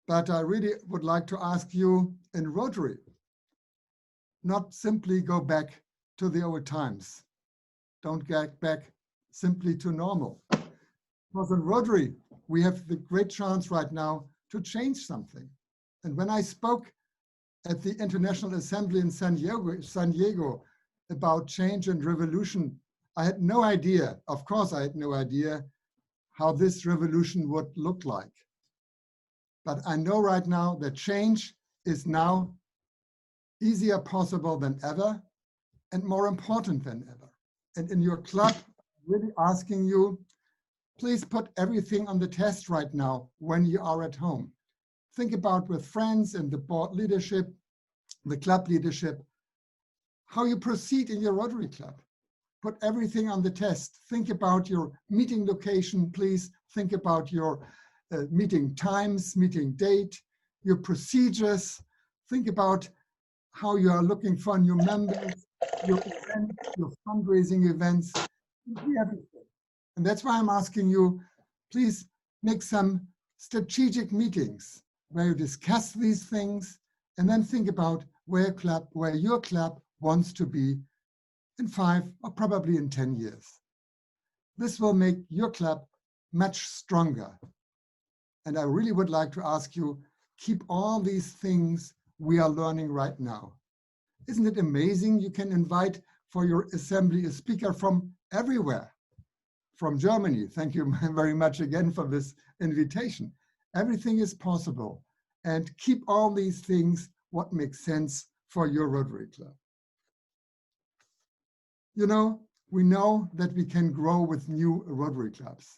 But I really would like to ask you in Rotary, not simply go back to the old times. Don't get back simply to normal. Because in Rotary, we have the great chance right now to change something. And when I spoke at the International Assembly in San Diego about change and revolution, I had no idea, of course I had no idea, how this revolution would look like. But I know right now that change is now easier possible than ever and more important than ever. And in your club, I'm really asking you, please put everything on the test right now when you are at home. Think about with friends and the board leadership, the club leadership, how you proceed in your Rotary club. Put everything on the test. Think about your meeting location, please. Think about your meeting times, meeting date, your procedures. Think about how you are looking for new members, your events, your fundraising events, everything. And that's why I'm asking you, please make some strategic meetings where you discuss these things and then think about where your club wants to be in 5 or probably in 10 years. This will make your club much stronger. And I really would like to ask you, keep all these things we are learning right now. Isn't it amazing? You can invite for your assembly a speaker from everywhere, from Germany. Thank you very much again for this invitation. Everything is possible. And keep all these things what makes sense for your Rotary Club. You know, we know that we can grow with new Rotary clubs.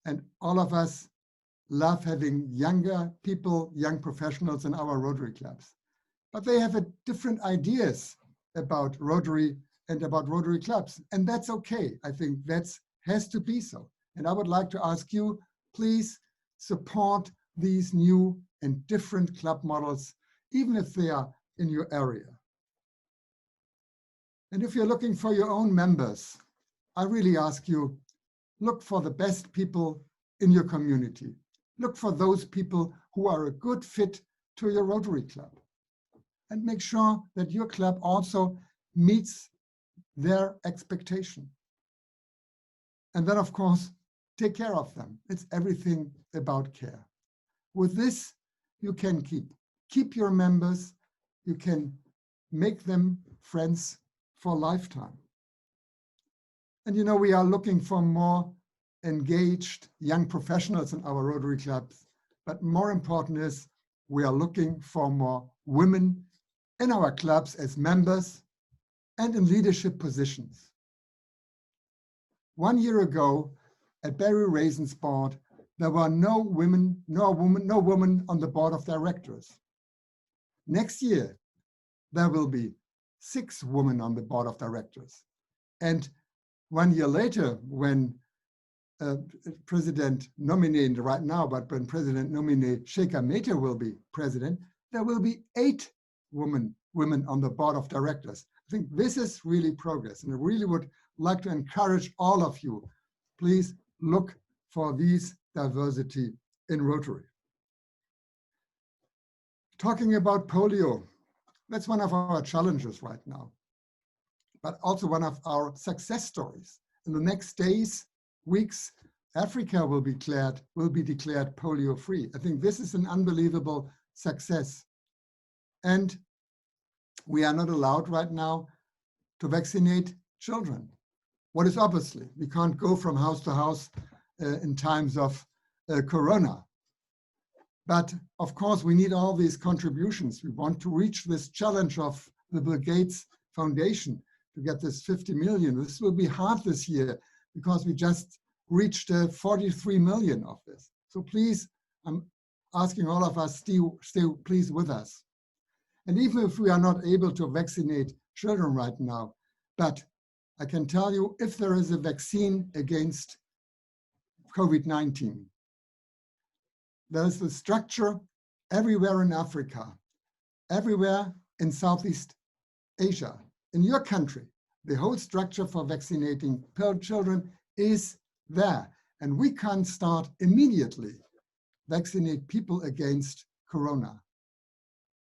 And all of us love having younger people, young professionals in our Rotary clubs. But they have different ideas about Rotary and about Rotary clubs. And that's okay. I think that has to be so. And I would like to ask you, please support these new and different club models, even if they are in your area. And if you're looking for your own members, I really ask you, look for the best people in your community. Look for those people who are a good fit to your Rotary club. And make sure that your club also meets their expectation. And then, of course, take care of them. It's everything about care. With this, you can keep your members. You can make them friends for a lifetime. And you know, we are looking for more engaged young professionals in our Rotary clubs. But more important is we are looking for more women in our clubs as members and in leadership positions. 1 year ago at Barry Raisin's board, there were no women on the board of directors. Next year, there will be 6 women on the board of directors. And 1 year later, when president nominee right now, but when president nominee Sheikha Mehta will be president, there will be 8 women on the board of directors. I think this is really progress. And I really would like to encourage all of you, please look for these diversity in Rotary. Talking about polio, that's one of our challenges right now, but also one of our success stories. In the next days, weeks, Africa will be declared polio-free. I think this is an unbelievable success. And we are not allowed right now to vaccinate children. What is obviously, we can't go from house to house in times of Corona. But of course, we need all these contributions. We want to reach this challenge of the Bill Gates Foundation to get this 50 million. This will be hard this year because we just reached 43 million of this. So please, I'm asking all of us, stay please with us. And even if we are not able to vaccinate children right now, but I can tell you, if there is a vaccine against COVID-19, there is a structure everywhere in Africa, everywhere in Southeast Asia. In your country, the whole structure for vaccinating children is there. And we can start immediately vaccinate people against Corona.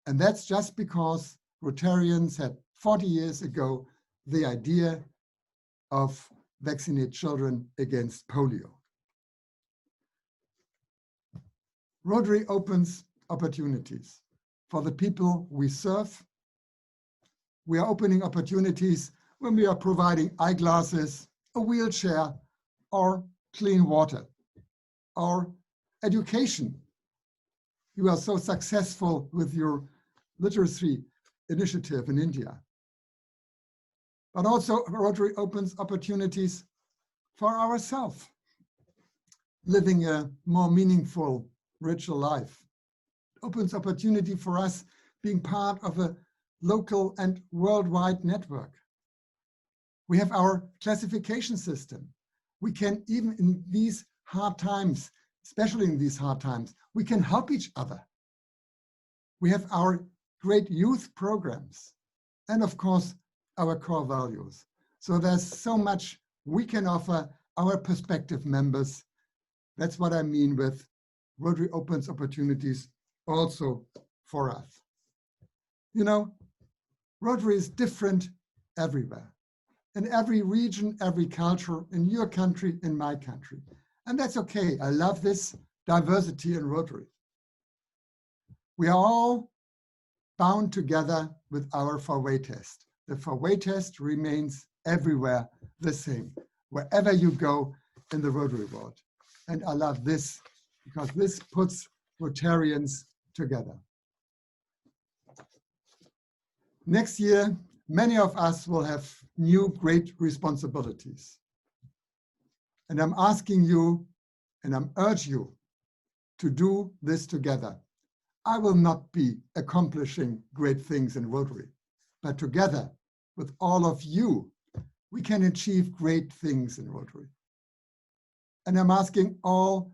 And that's just because Rotarians had 40 years ago the idea of vaccinate children against polio. Rotary opens opportunities for the people we serve. We are opening opportunities when we are providing eyeglasses, a wheelchair, or clean water, or education. You are so successful with your literacy initiative in India. But also Rotary opens opportunities for ourselves, living a more meaningful, richer life. It opens opportunity for us being part of a local and worldwide network. We have our classification system. We can, even in these hard times, especially in these hard times, we can help each other. We have our great youth programs and, of course, our core values. So there's so much we can offer our prospective members. That's what I mean with Rotary opens opportunities also for us. You know, Rotary is different everywhere, in every region, every culture, in your country, in my country. And that's okay. I love this diversity in Rotary. We are all bound together with our 4-way test. The 4-way test remains everywhere the same, wherever you go in the Rotary world. And I love this because this puts Rotarians together. Next year, many of us will have new great responsibilities. And I'm asking you, and I'm urging you to do this together. I will not be accomplishing great things in Rotary, but together with all of you, we can achieve great things in Rotary. And I'm asking all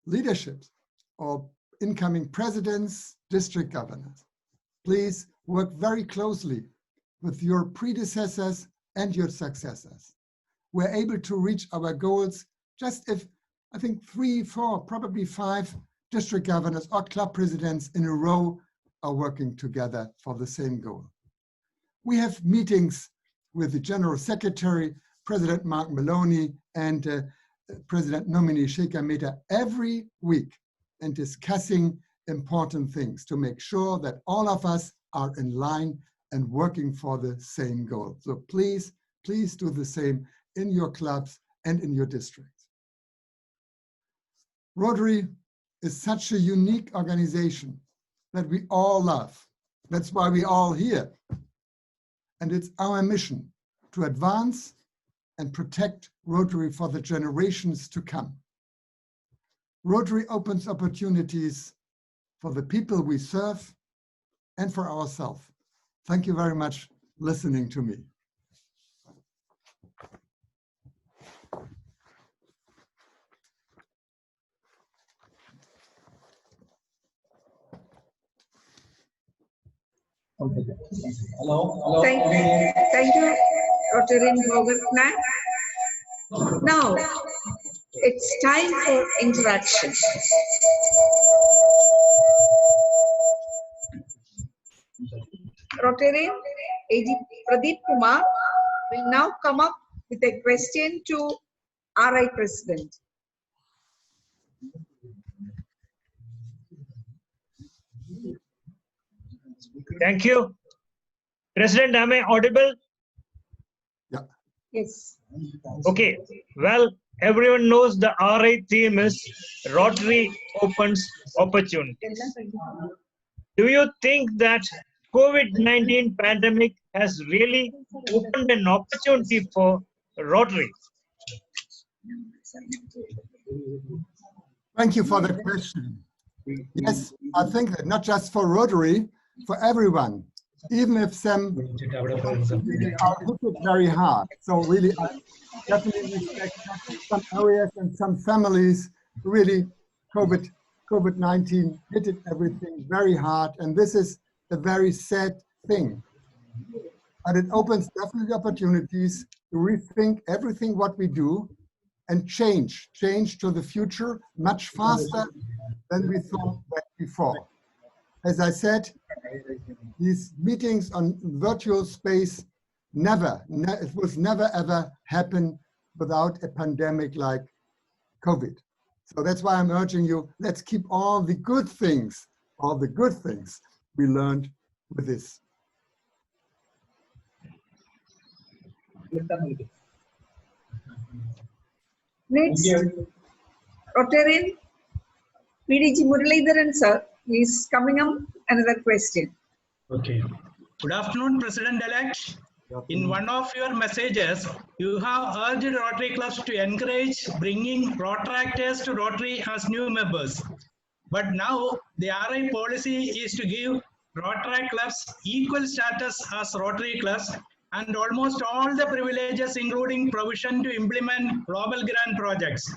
leaderships, all incoming presidents, district governors, please work very closely with your predecessors and your successors. We're able to reach our goals just if, I think, 3, 4, probably 5 district governors or club presidents in a row are working together for the same goal. We have meetings with the General Secretary, President Mark Maloney, and President nominee Sheikha Mehta every week and discussing important things to make sure that all of us are in line and working for the same goal. So please, please do the same in your clubs and in your districts. Rotary is such a unique organization that we all love. That's why we're all here. And it's our mission to advance and protect Rotary for the generations to come. Rotary opens opportunities for the people we serve and for ourselves. Thank you very much for listening to me. Okay. Hello. Thank you, Rotarian Holger Knaack. Now, it's time for interaction. Rotarian AG Pradeep Kumar will now come up with a question to RI President. Thank you. President, am I audible? Yeah. Yes. Okay. Well, everyone knows the RI theme is Rotary opens opportunity. Do you think that COVID-19 pandemic has really opened an opportunity for Rotary? Thank you for the question. Yes, I think that not just for Rotary, for everyone, even if some are hit very hard. So really, I definitely respect some areas and some families. Really, COVID-19 hit everything very hard, and this is a very sad thing. But it opens definitely opportunities to rethink everything what we do and change to the future much faster than we thought before. as I said, these meetings on virtual space it was never ever happen without a pandemic like COVID. So that's why I'm urging you, let's keep all the good things we learned with this. Next, Rotarian PDG Muralidharan sir is coming up another question. Okay. Good afternoon, President-elect. In one of your messages, you have urged Rotary clubs to encourage bringing Rotaractors to Rotary as new members. But now the RI policy is to give Rotary clubs equal status as Rotary clubs and almost all the privileges, including provision to implement global grant projects.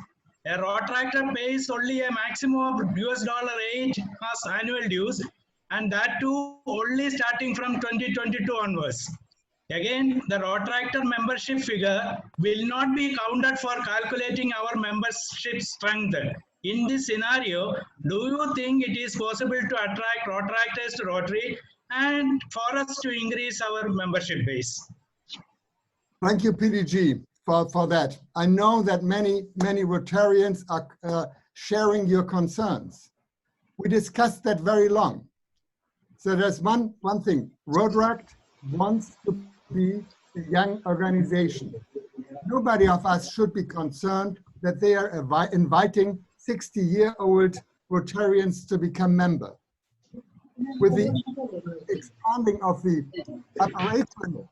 A Rotaractor pays only a maximum of $8 as annual dues, and that too only starting from 2022 onwards. Again, the Rotaractor membership figure will not be counted for calculating our membership strength. In this scenario, do you think it is possible to attract Rotaractors to Rotary and for us to increase our membership base? Thank you, PDG, for that. I know that many Rotarians are sharing your concerns. We discussed that very long. So there's one thing, Rotaract wants to be a young organization. Nobody of us should be concerned that they are inviting 60-year-old Rotarians to become member. With the expanding of the operation,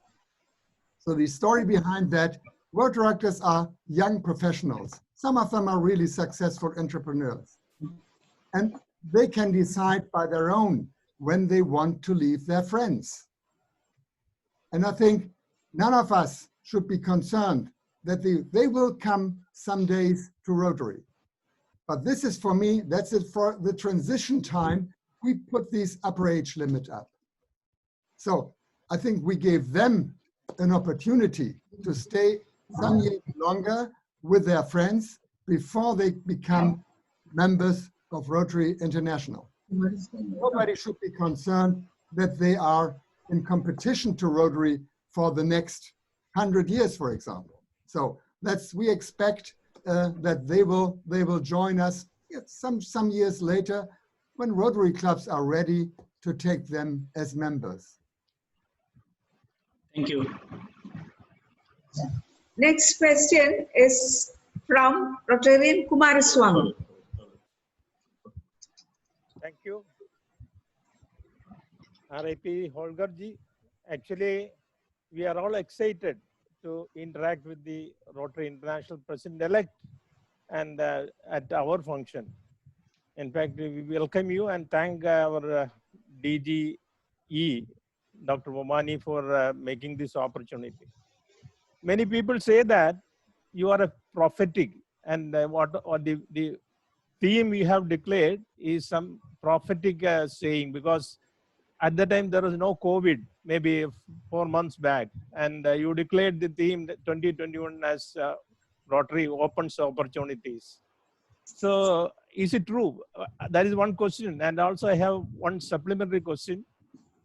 so the story behind that, Rotaractors are young professionals. Some of them are really successful entrepreneurs. And they can decide by their own when they want to leave their friends. And I think none of us should be concerned that they will come some days to Rotary. But this is for me, that's it for the transition time. We put this upper age limit up. So I think we gave them an opportunity to stay some years longer with their friends before they become members of Rotary International. Nobody should be concerned that they are in competition to Rotary for the next 100 years, for example. So we expect that they will join us some years later when Rotary clubs are ready to take them as members. Thank you. Next question is from Rotarian Kumaraswamy. Thank you. RIP Holger ji. Actually, we are all excited to interact with the Rotary International President-elect and at our function. In fact, we welcome you and thank our DGE, Dr. Momani, for making this opportunity. Many people say that you are a prophetic, and the theme you have declared is some prophetic saying, because at the time there was no COVID, maybe 4 months back, and you declared the theme 2021 as Rotary opens opportunities. So is it true? That is one question. And also I have one supplementary question.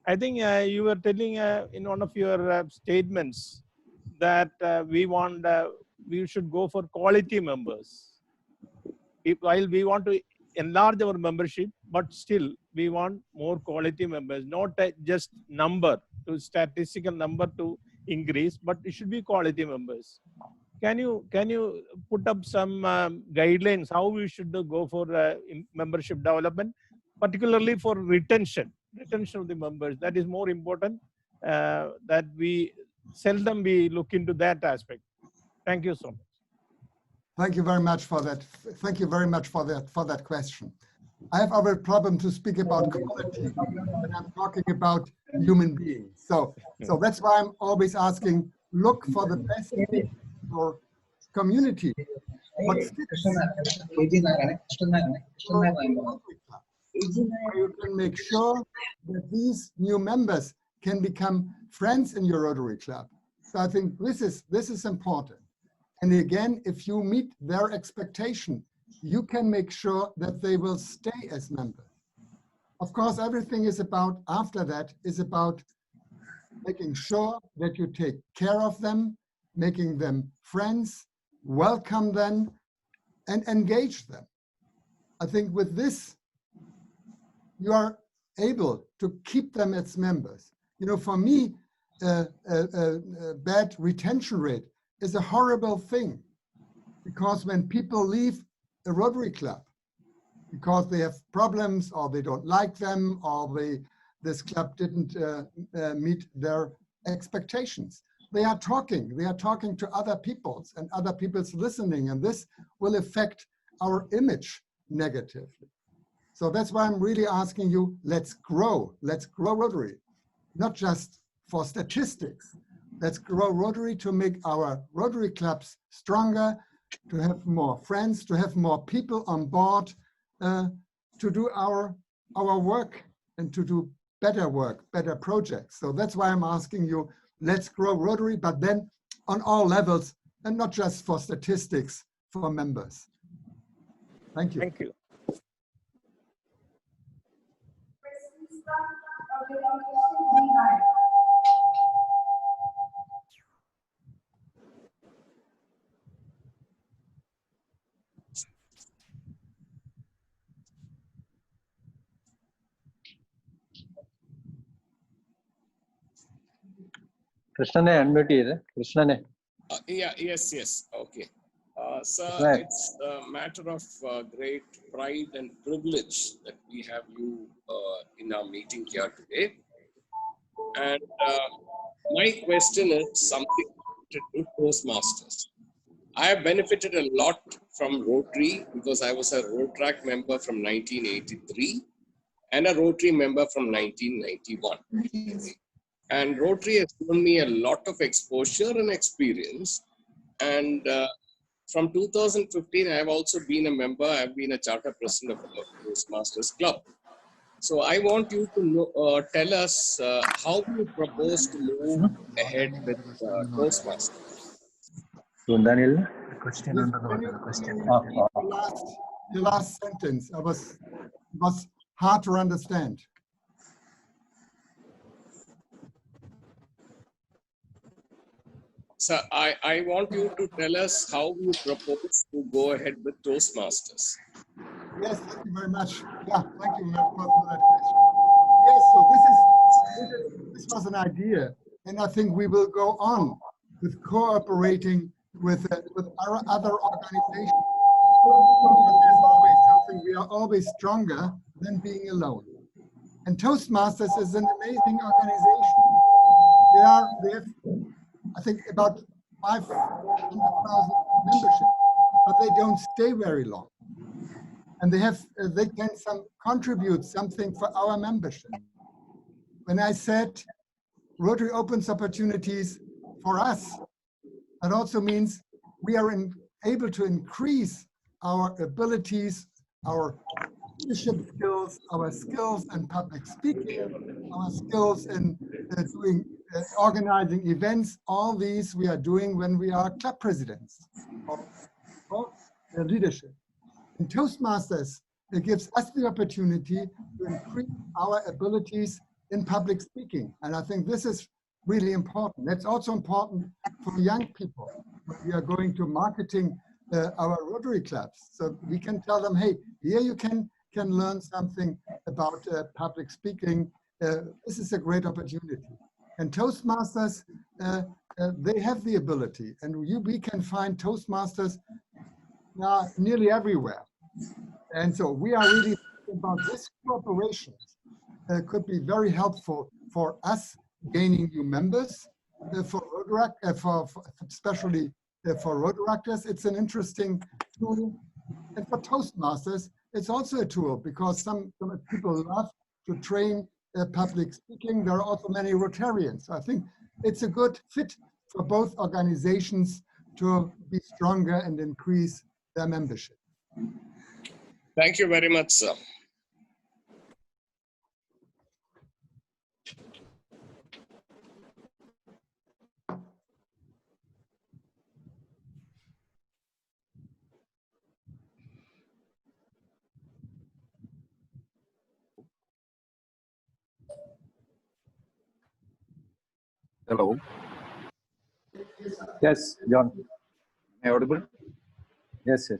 I think you were telling in one of your statements that we should go for quality members. While we want to enlarge our membership, but still we want more quality members, not just statistical number to increase, but it should be quality members. Can you put up some guidelines how we should go for membership development, particularly for retention of the members? That is more important. That we seldom look into that aspect. Thank you so much. Thank you very much for that. Thank you very much for that question. I have a problem to speak about quality when I'm talking about human beings. So that's why I'm always asking, look for the best for community. What you can make sure that these new members can become friends in your Rotary Club. So I think this is important. And again, if you meet their expectation, you can make sure that they will stay as members. Of course, everything is about, after that, is about making sure that you take care of them, making them friends, welcome them, and engage them. I think with this, you are able to keep them as members. You know, for me, a bad retention rate is a horrible thing, because when people leave a Rotary Club because they have problems or they don't like them or this club didn't meet their expectations, they are talking to other people's, and other people's listening, and this will affect our image negatively. So that's why I'm really asking you, let's grow Rotary, not just for statistics. Let's grow Rotary to make our Rotary clubs stronger, to have more friends, to have more people on board, to do our work and to do better work, better projects. So that's why I'm asking you, let's grow Rotary, but then on all levels, and not just for statistics, for members. Thank you. Thank you. കൃഷ്ണനെ unmute ചെയ്ത് കൃഷ്ണനെ. Yes. Okay. Sir, Right. it's a matter of great pride and privilege that we have you in our meeting here today. And my question is something to do Toastmasters. I have benefited a lot from Rotary because I was a Rotary member from 1983 and a Rotary member from 1991. And Rotary has given me a lot of exposure and experience. And from 2015, I have also been a member. I've been a charter president of the Toastmasters Club. So I want you to know, tell us how you propose to move ahead with Toastmasters. Daniel? Can you the last sentence? It was hard to understand. So I want you to tell us how you propose to go ahead with Toastmasters. Yes, thank you very much. Yeah, thank you very much for that question. Yes, so this was an idea, and I think we will go on with cooperating with our other organizations. There's always something, we are always stronger than being alone. And Toastmasters is an amazing organization. They have, I think, about 500,000 membership, but they don't stay very long. And they can contribute something for our membership. When I said Rotary opens opportunities for us, that also means we are able to increase our abilities, our leadership skills, our skills in public speaking, our skills in organizing events. All these we are doing when we are club presidents or leadership. In Toastmasters, it gives us the opportunity to increase our abilities in public speaking. And I think this is really important. That's also important for young people. We are going to marketing our Rotary clubs. So we can tell them, hey, here you can learn something about public speaking. This is a great opportunity. And Toastmasters, they have the ability, and we can find Toastmasters nearly everywhere. And so we are really thinking about this cooperation could be very helpful for us gaining new members, for Rotary, especially for Rotaractors. It's an interesting tool. And for Toastmasters, it's also a tool because some people love to train public speaking. There are also many Rotarians. I think it's a good fit for both organizations to be stronger and increase their membership. Thank you very much, sir. Hello, Yes, John. am I audible? Yes, yes.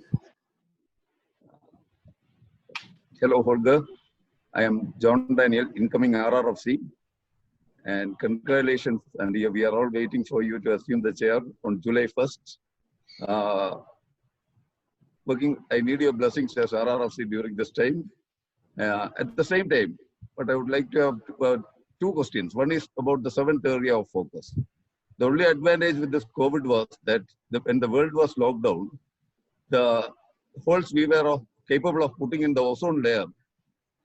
Hello, Holger. I am John Daniel, incoming RRFC, and congratulations. And we are all waiting for you to assume the chair on July 1st. I need your blessings as RRFC during this time. At the same time, but I would like to have two questions. One is about the seventh area of focus. The only advantage with this COVID was that when the world was locked down, the holes we were capable of putting in the ozone layer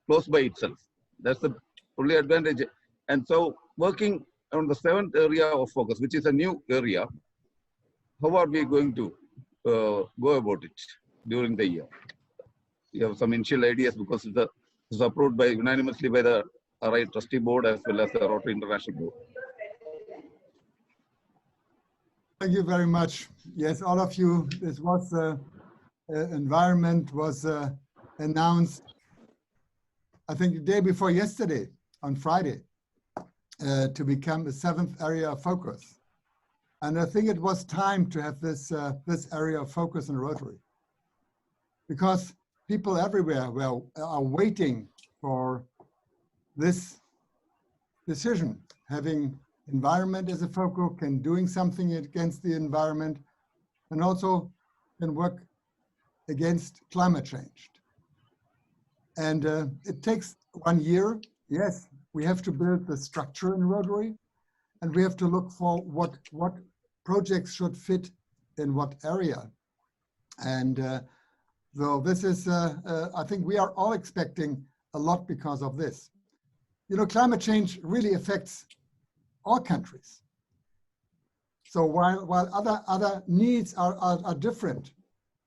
closed by itself. That's the only advantage. And so working on the seventh area of focus, which is a new area, how are we going to go about it during the year? You have some initial ideas because it's approved unanimously by the RI Trustee Board as well as the Rotary International Board. Thank you very much. Yes, all of you, this was environment was announced, I think the day before yesterday, on Friday, to become a seventh area of focus. And I think it was time to have this area of focus in Rotary, because people everywhere are waiting for this decision, having environment as a focus, can doing something against the environment, and also can work against climate change. And it takes 1 year. Yes, we have to build the structure in Rotary, and we have to look for what projects should fit in what area. And so this is, I think we are all expecting a lot because of this. You know, climate change really affects all countries. So while other needs are different.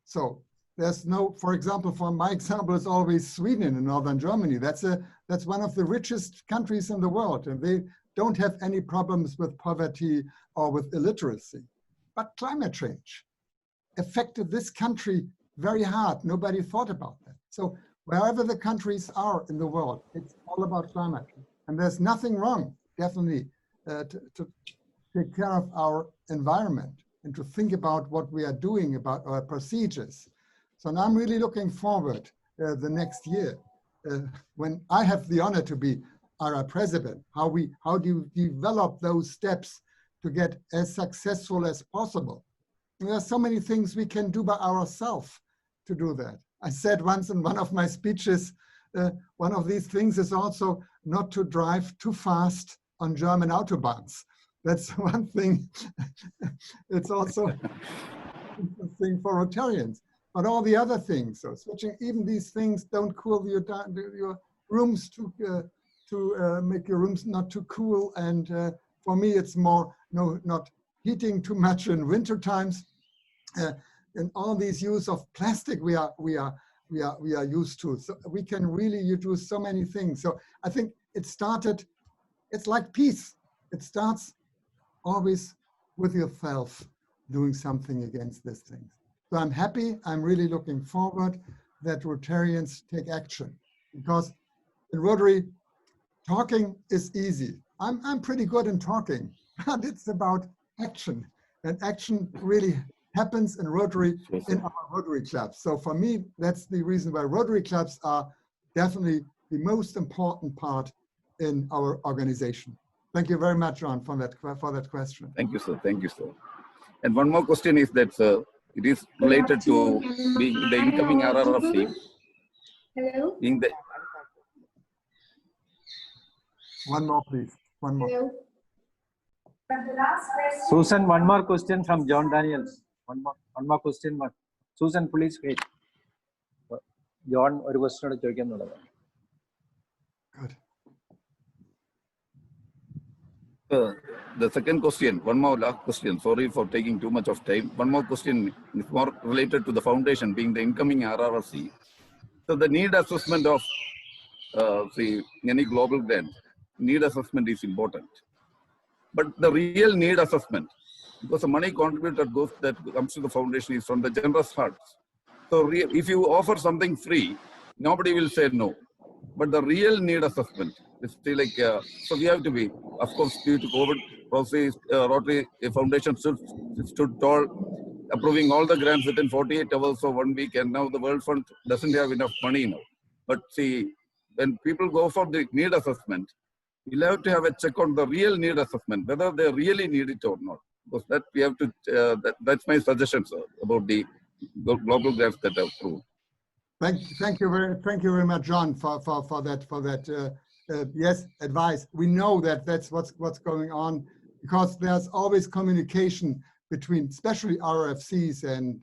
So there's no, for example, for my example is always Sweden in northern Germany. That's one of the richest countries in the world, and they don't have any problems with poverty or with illiteracy. But climate change affected this country very hard. Nobody thought about that. So wherever the countries are in the world, it's all about climate. And there's nothing wrong, definitely, to take care of our environment and to think about what we are doing about our procedures. So now I'm really looking forward the next year when I have the honor to be our president, how do you develop those steps to get as successful as possible. And there are so many things we can do by ourselves to do that. I said once in one of my speeches, one of these things is also not to drive too fast on German autobahns. That's one thing. It's also a thing for Rotarians. But all the other things, so switching, even these things don't cool your rooms to make your rooms not too cool. And for me, it's more not heating too much in winter times. And all these use of plastic we are used to. So we can really do so many things. So I think it started. It's like peace. It starts always with yourself doing something against these things. So I'm happy. I'm really looking forward that Rotarians take action, because in Rotary, talking is easy. I'm pretty good in talking, but it's about action, and action really happens in Rotary, in our Rotary clubs. So for me, that's the reason why Rotary clubs are definitely the most important part in our organization. Thank you very much, John, for that question. Thank you, sir. Thank you, sir. And one more question is that, sir, it is related to being the incoming RRFC. Hello. Being the One more, please. One more. Hello. Susan, one more question from John Daniel. One more question. Susan, please wait. John, ഒരു question കൂടെ ചോദിക്കാനുള്ളത്. Good. The second question, one more last question. Sorry for taking too much of time. One more question is more related to the foundation, being the incoming RRFC. So the need assessment of any global grant, need assessment is important. But the real need assessment, because the money contributed that comes to the foundation is from the generous hearts. So if you offer something free, nobody will say no. But the real need assessment is still like, so we have to be, of course, due to COVID because the Rotary Foundation stood tall, approving all the grants within 48 hours or 1 week, and now the World Fund doesn't have enough money now. But see, when people go for the need assessment, we'll have to have a check on the real need assessment, whether they really need it or not. Because that we have to, that's my suggestion, sir, about the global grants that are approved. Thank you very much, John, for that. Yes, advice. We know that that's what's going on, because there's always communication between, especially RFCs and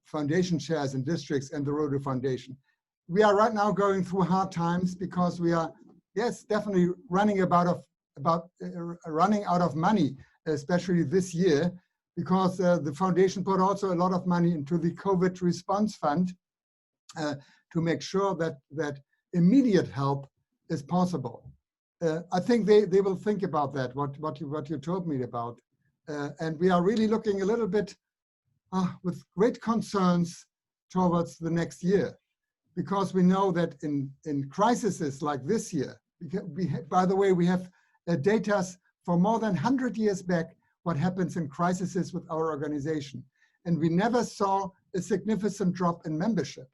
foundation chairs and districts and the Rotary Foundation. We are right now going through hard times because we are, yes, definitely running running out of money, especially this year, because the foundation put also a lot of money into the COVID response fund to make sure that immediate help is possible. I think they will think about that, what you told me about. And we are really looking a little bit with great concerns towards the next year, because we know that in crises like this year, by the way, we have data for more than 100 years back what happens in crises with our organization. And we never saw a significant drop in membership.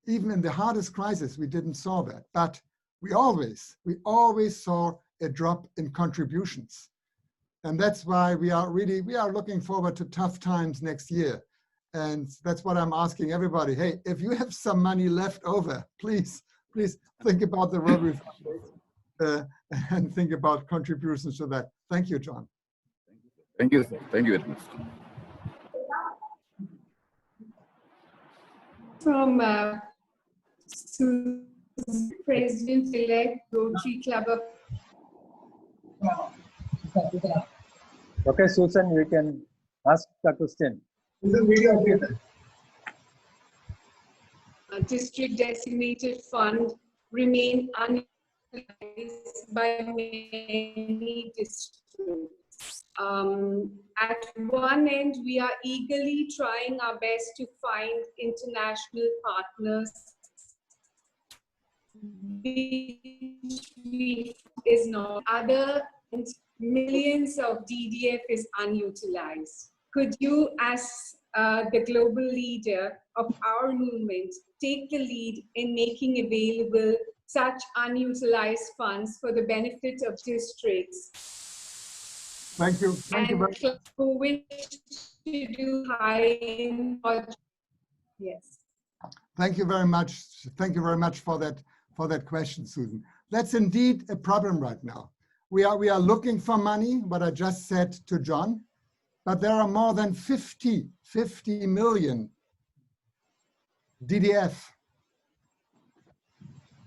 Even in the hardest crisis, we didn't saw that. But we always saw a drop in contributions. And that's why we are looking forward to tough times next year. And that's what I'm asking everybody. Hey, if you have some money left over, please think about the Rotary Fund and think about contributions to that. Thank you, John. Thank you, sir. Thank you very much. From President-elect Rotary Club of. Okay, Susan, you can ask the question. District designated fund remain unutilized by many districts. At one end, we are eagerly trying our best to find international partners, which is not. Other millions of DDF is unutilized. Could you, as the global leader of our movement, take the lead in making available such unutilized funds for the benefit of districts? Thank you. Thank you very much. Who wish to do high-end projects. Yes. Thank you very much. Thank you very much for that question, Susan. That's indeed a problem right now. We are looking for money, what I just said to John, but there are more than 50 million DDF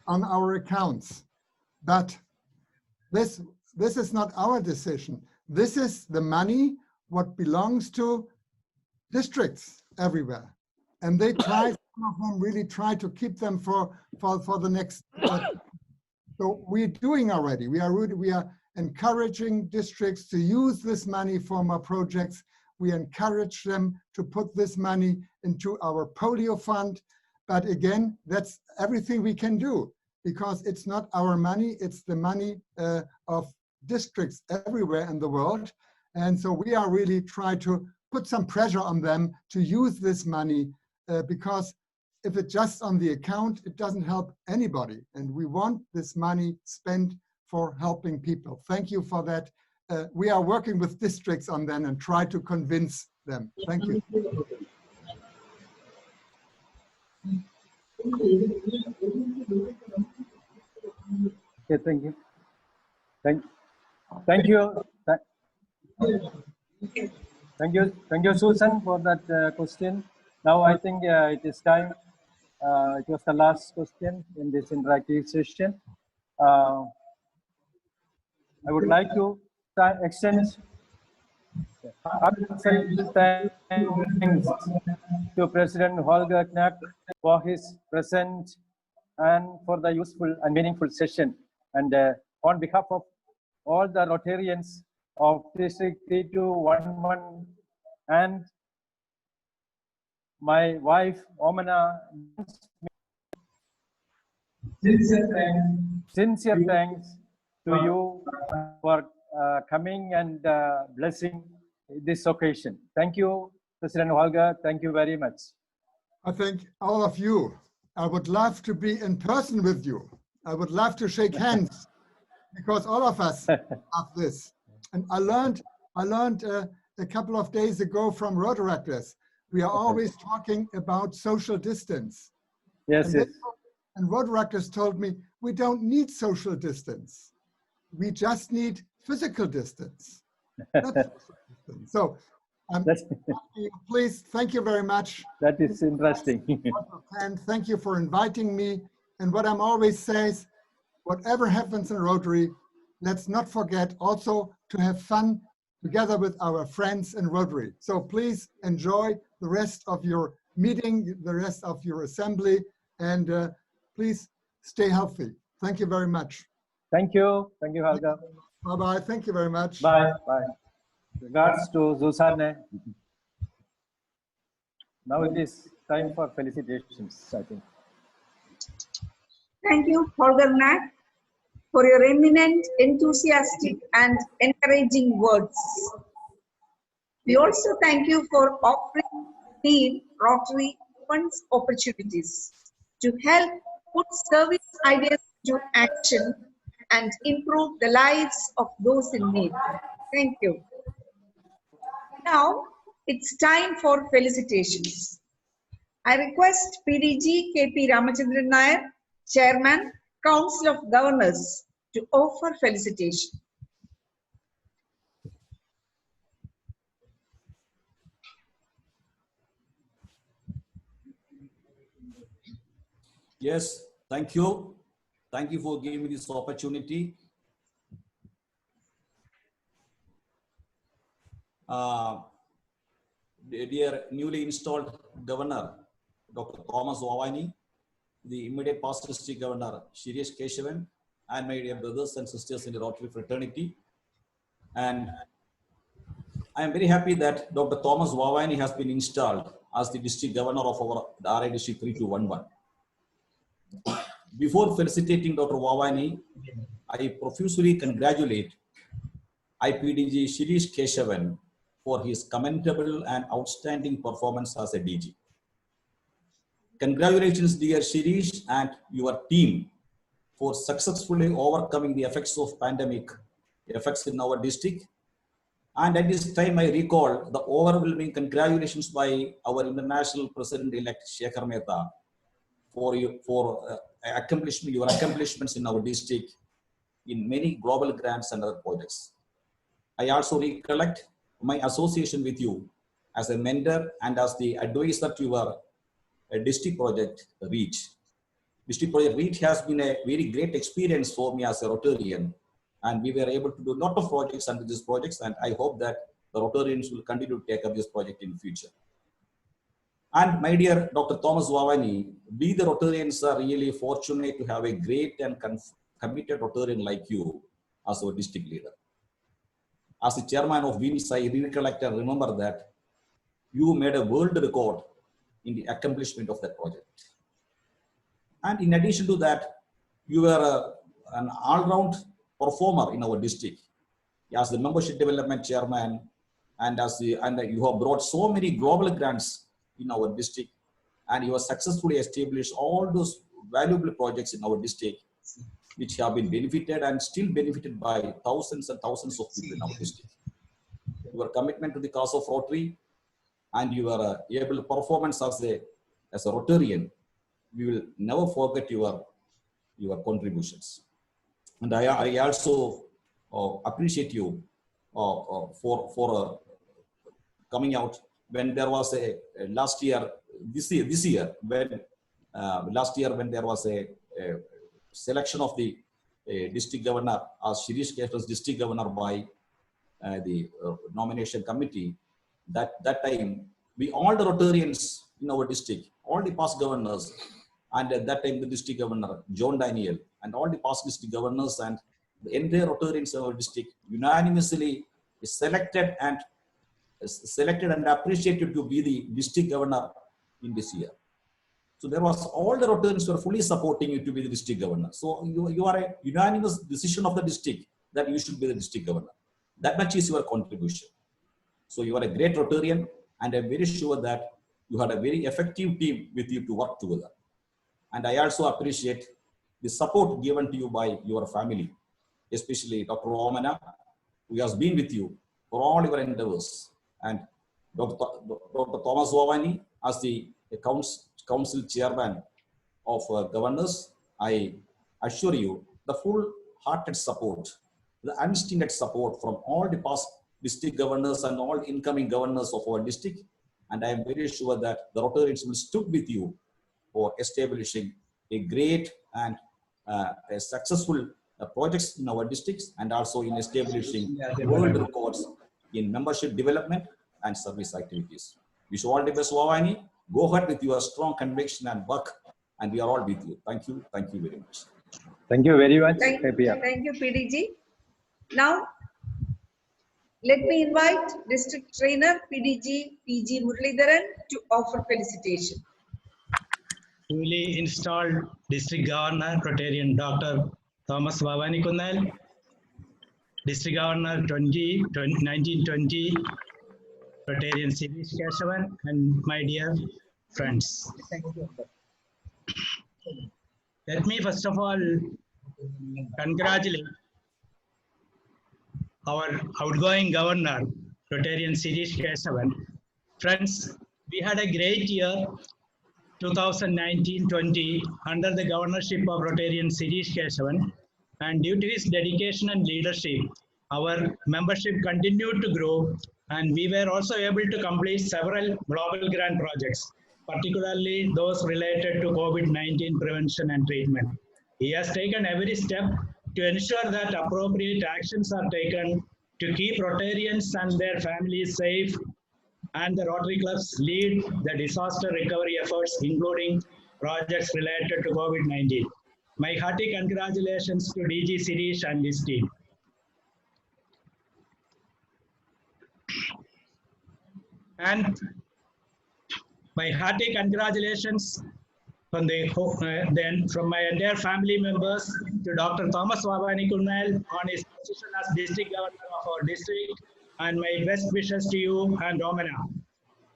on our accounts. But this is not our decision. This is the money what belongs to districts everywhere. And they try, some of them really try to keep them for the next. So we're doing already. We are encouraging districts to use this money for more projects. We encourage them to put this money into our polio fund. But again, that's everything we can do, because it's not our money, it's the money of districts everywhere in the world. And so we are really trying to put some pressure on them to use this money, because if it's just on the account, it doesn't help anybody. And we want this money spent for helping people. Thank you for that. We are working with districts on that and try to convince them. Thank you. Okay, thank you. Thank you, Susan, for that question. Now I think it is time. It was the last question in this interactive session. I would like to extend thanks to President Holger Knaack for his presence and for the useful and meaningful session. And on behalf of all the Rotarians of District 3211 and my wife, Omana, sincere thanks to you for coming and blessing this occasion. Thank you, President Holger. Thank you very much. I thank all of you. I would love to be in person with you. I would love to shake hands because all of us have this. And I learned a couple of days ago from Rotaractors, we are always talking about social distance. Yes, yes. And Rotaractors told me, we don't need social distance. We just need physical distance. Not social distance. So please, thank you very much. That is interesting. And thank you for inviting me. And what I'm always says, whatever happens in Rotary, let's not forget also to have fun together with our friends in Rotary. So please enjoy the rest of your meeting, the rest of your assembly, and please stay healthy. Thank you very much. Thank you. Thank you, Holger. Bye-bye. Thank you very much. Bye. Bye. Regards to Susanne. Now it is time for felicitations, I think. Thank you, Holger Knaack, for your eminent, enthusiastic, and encouraging words. We also thank you for offering Team Rotary Opens opportunities to help put service ideas into action and improve the lives of those in need. Thank you. Now, it's time for felicitations. I request PDG KP Ramachandran Nair, Chairman, Council of Governors, to offer felicitation. Yes, thank you. Thank you for giving me this opportunity. Dear newly installed Governor, Dr. Thomas Wawani, the immediate past district Governor, Shirish Keshavan, and my dear brothers and sisters in the Rotary fraternity. And I am very happy that Dr. Thomas Wawani has been installed as the district governor of our RI District 3211. Before felicitating Dr. Wawani, I profusely congratulate IPDG Shirish Keshavan for his commendable and outstanding performance as a DG. Congratulations, dear Shirish and your team, for successfully overcoming the effects of pandemic effects in our district. And at this time, I recall the overwhelming congratulations by our international president-elect Shekhar Mehta for your accomplishments in our district in many global grants and other projects. I also recollect my association with you as a mentor and as the advisor to your district project REACH. District project REACH has been a very great experience for me as a Rotarian, and we were able to do a lot of projects under these projects, and I hope that the Rotarians will continue to take up this project in the future. And my dear Dr. Thomas Wawani, we the Rotarians are really fortunate to have a great and committed Rotarian like you as our district leader. As the chairman of WINS, I recollect and remember that you made a world record in the accomplishment of that project. And in addition to that, you were an all-round performer in our district as the membership development chairman, and you have brought so many global grants in our district, and you have successfully established all those valuable projects in our district, which have been benefited and still benefited by thousands and thousands of people in our district. Your commitment to the cause of Rotary and your able performance as a Rotarian, we will never forget your contributions. And I also appreciate you for coming out when there was last year when there was a selection of the district governor as Shirish Keshavan's district governor by the nomination committee. That time, we all the Rotarians in our district, all the past governors, and at that time the district governor John Daniel, and all the past district governors and the entire Rotarians in our district unanimously selected and appreciated to be the district governor in this year. So there was all the Rotarians were fully supporting you to be the district governor. So you are a unanimous decision of the district that you should be the district governor. That much is your contribution. So you are a great Rotarian, and I'm very sure that you had a very effective team with you to work together. And I also appreciate the support given to you by your family, especially Dr. Romana, who has been with you for all your endeavors, and Dr. Thomas Wavani as the council chairman of governors. I assure you the full-hearted support, the unstinted support from all the past district governors and all incoming governors of our district. And I am very sure that the Rotarians will stick with you for establishing a great and a successful projects in our districts, and also in establishing world records in membership development and service activities. Wish you all the best, Wavani. Go ahead with your strong conviction and work, and we are all with you. Thank you. Thank you very much. Thank you very much. Thank you, PDG. Now, let me invite District Trainer PDG PG Muralidharan to offer felicitation. Newly installed District Governor, Rotarian Dr. Thomas Vavani Kunnal, District Governor 1920, Rotarian Sirish Keshavan, and my dear friends. Let me first of all congratulate our outgoing governor, Rotarian Sirish Keshavan. Friends, we had a great year 2019-20 under the governorship of Rotarian Sirish Keshavan, and due to his dedication and leadership, our membership continued to grow, and we were also able to complete several global grant projects, particularly those related to COVID-19 prevention and treatment. He has taken every step to ensure that appropriate actions are taken to keep Rotarians and their families safe, and the Rotary clubs lead the disaster recovery efforts, including projects related to COVID-19. My hearty congratulations to DG Sirish and his team. And my hearty congratulations from my entire family members to Dr. Thomas Vavani Kunnal on his position as district governor of our district, and my best wishes to you and Romana.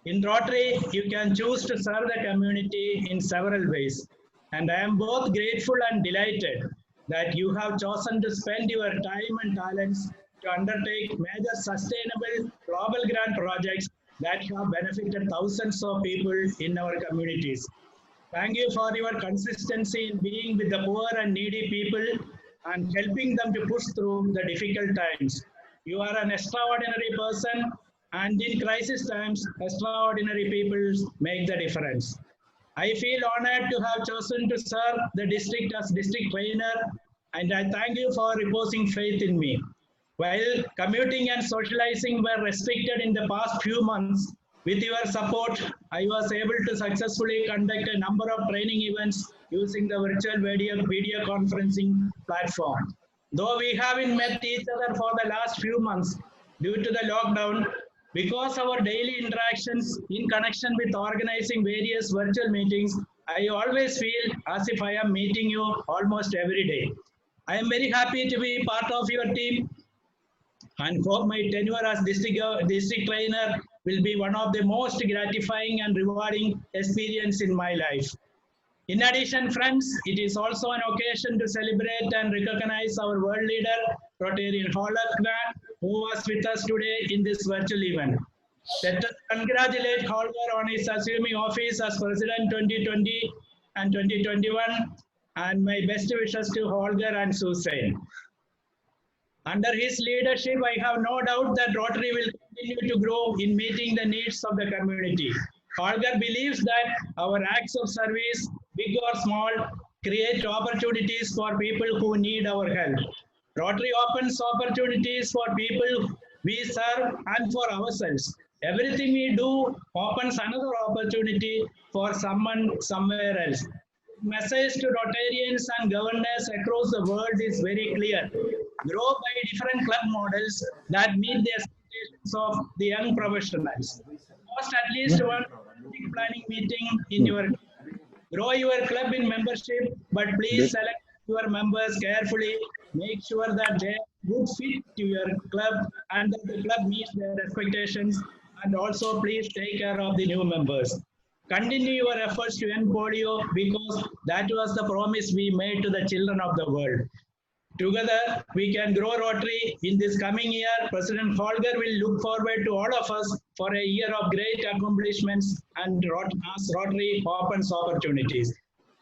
In Rotary, you can choose to serve the community in several ways, and I am both grateful and delighted that you have chosen to spend your time and talents to undertake major sustainable global grant projects that have benefited thousands of people in our communities. Thank you for your consistency in being with the poor and needy people and helping them to push through the difficult times. You are an extraordinary person, and in crisis times, extraordinary people make the difference. I feel honored to have chosen to serve the district as district trainer, and I thank you for reposing faith in me. While commuting and socializing were restricted in the past few months, with your support, I was able to successfully conduct a number of training events using the virtual video conferencing platform. Though we haven't met each other for the last few months due to the lockdown, because our daily interactions in connection with organizing various virtual meetings, I always feel as if I am meeting you almost every day. I am very happy to be part of your team and hope my tenure as district trainer will be one of the most gratifying and rewarding experience in my life. In addition, friends, it is also an occasion to celebrate and recognize our world leader, Rotarian Holger, who was with us today in this virtual event. Let us congratulate Holger on his assuming office as President 2020 and 2021, and my best wishes to Holger and Susan. Under his leadership, I have no doubt that Rotary will continue to grow in meeting the needs of the community. Holger believes that our acts of service, big or small, create opportunities for people who need our help. Rotary opens opportunities for people we serve and for ourselves. Everything we do opens another opportunity for someone somewhere else. Message to Rotarians and governors across the world is very clear. Grow by different club models that meet the expectations of the young professionals. Host at least one planning meeting in your club. Grow your club in membership, but please select your members carefully. Make sure that they are good fit to your club and that the club meets their expectations. And also please take care of the new members. Continue your efforts to end polio because that was the promise we made to the children of the world. Together, we can grow Rotary. In this coming year, President Holger will look forward to all of us for a year of great accomplishments and as Rotary opens opportunities.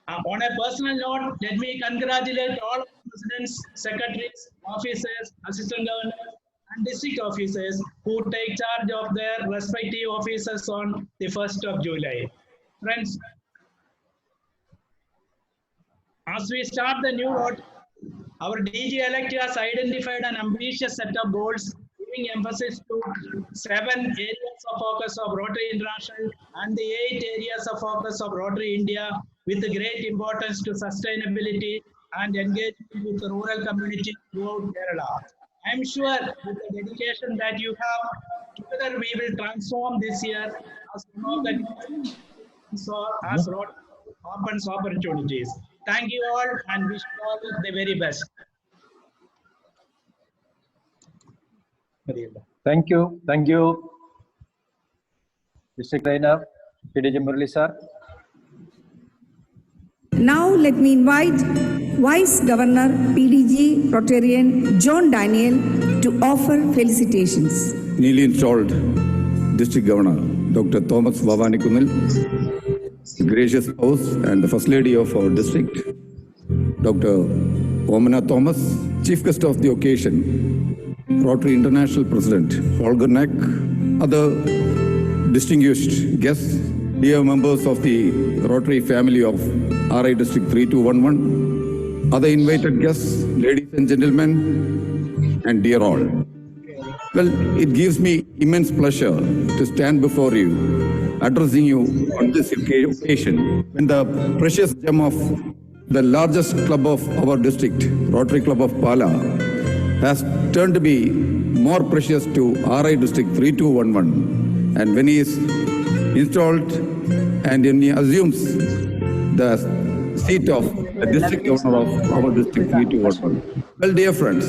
On a personal note, let me congratulate all presidents, secretaries, officers, assistant governors, and district officers who take charge of their respective offices on the 1st of July. Friends, as we start the new Rotary, our DG-elect has identified an ambitious set of goals, giving emphasis to 7 areas of focus of Rotary International and the 8 areas of focus of Rotary India, with great importance to sustainability and engagement with the rural community throughout Kerala. I am sure with the dedication that you have, together we will transform this year as one of the as Rotary opens opportunities. Thank you all and wish you all the very best. Thank you. Thank you, District Trainer, PDG Murali sir. Now let me invite Vice Governor PDG Rotarian John Daniel to offer felicitations. Newly installed District Governor Dr. Thomas Vavanikunil, the gracious spouse and the First Lady of our district, Dr. Omana Thomas, Chief Guest of the occasion, Rotary International President Holger Knaack, other distinguished guests, dear members of the Rotary family of RI District 3211, other invited guests, ladies and gentlemen, and dear all. Well, it gives me immense pleasure to stand before you, addressing you on this occasion when the precious gem of the largest club of our district, Rotary Club of Pala, has turned to be more precious to RI District 3211. And when he is installed and when he assumes the seat of the district governor of our district 3211. Well, dear friends,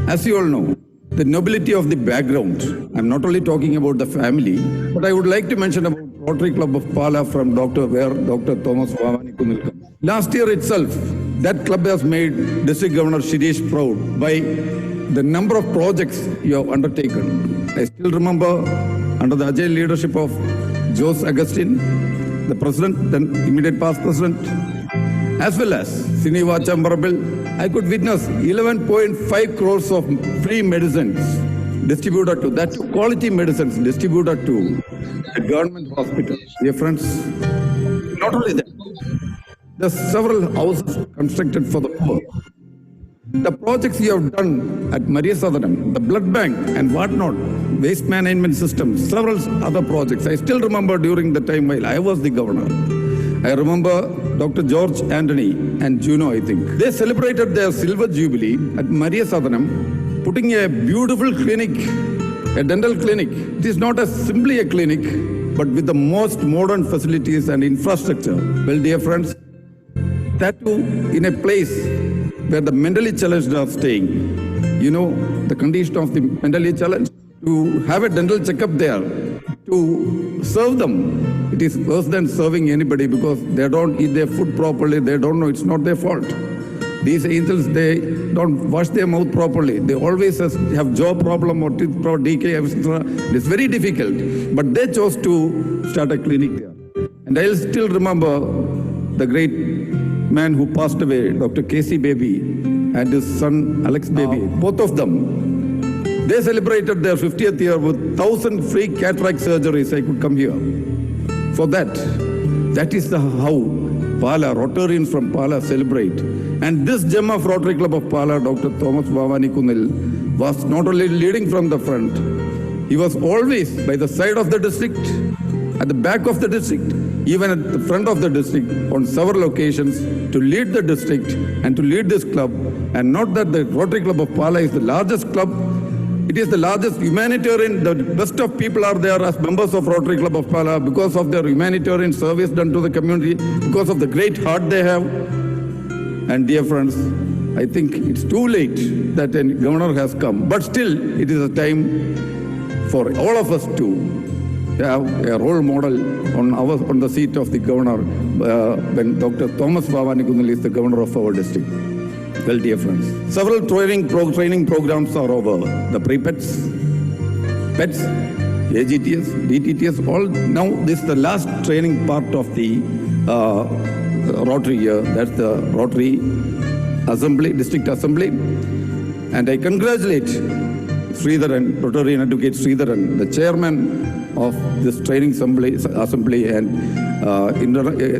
as you all know, the nobility of the background, I'm not only talking about the family, but I would like to mention about Rotary Club of Pala from Dr. Thomas Vavanikunil comes. Last year itself, that club has made District Governor Shirish proud by the number of projects you have undertaken. I still remember under the agile leadership of Jose Agustin, the president, then immediate past president, as well as Siniva Chambarbil, I could witness 11.5 crores of free medicines distributed to, that quality medicines distributed to the government hospitals. Dear friends, not only that, there are several houses constructed for the poor. The projects you have done at Maria Sadanam, the blood bank and whatnot, waste management system, several other projects. I still remember during the time while I was the governor. I remember Dr. George Anthony and Juno, I think. They celebrated their silver jubilee at Maria Sadanam, putting a beautiful clinic, a dental clinic. It is not simply a clinic, but with the most modern facilities and infrastructure. Well, dear friends, that too in a place where the mentally challenged are staying. You know, the condition of the mentally challenged, to have a dental checkup there, to serve them, it is worse than serving anybody because they don't eat their food properly, they don't know, it's not their fault. These angels, they don't wash their mouth properly. They always have jaw problem or teeth problem, decay, etc. It's very difficult. But they chose to start a clinic there. And I'll still remember the great man who passed away, Dr. K.C. Baby, and his son Alex Baby. Both of them, they celebrated their 50th year with 1,000 free cataract surgeries. I could come here. For that, that is how Pala, Rotarians from Pala celebrate. And this gem of Rotary Club of Pala, Dr. Thomas Vavanikunil, was not only leading from the front, he was always by the side of the district, at the back of the district, even at the front of the district on several occasions to lead the district and to lead this club. And not that the Rotary Club of Pala is the largest club, it is the largest humanitarian, the best of people are there as members of Rotary Club of Pala because of their humanitarian service done to the community, because of the great heart they have. And dear friends, I think it's too late that a governor has come, but still it is a time for all of us to have a role model on the seat of the governor when Dr. Thomas Bhavanikunal is the governor of our district. Well, dear friends, several training programs are over. The pre-pets, pets, AGTS, DTTS, all now this is the last training part of the Rotary year. That's the Rotary Assembly, District Assembly. And I congratulate Sridharan, Rotarian Advocate Sridharan, the chairman of this training assembly and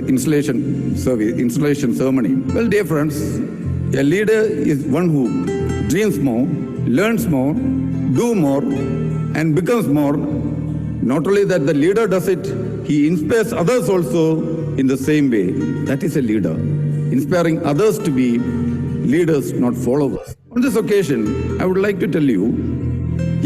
installation ceremony. Well, dear friends, a leader is one who dreams more, learns more, do more, and becomes more. Not only that the leader does it, he inspires others also in the same way. That is a leader, inspiring others to be leaders, not followers. On this occasion, I would like to tell you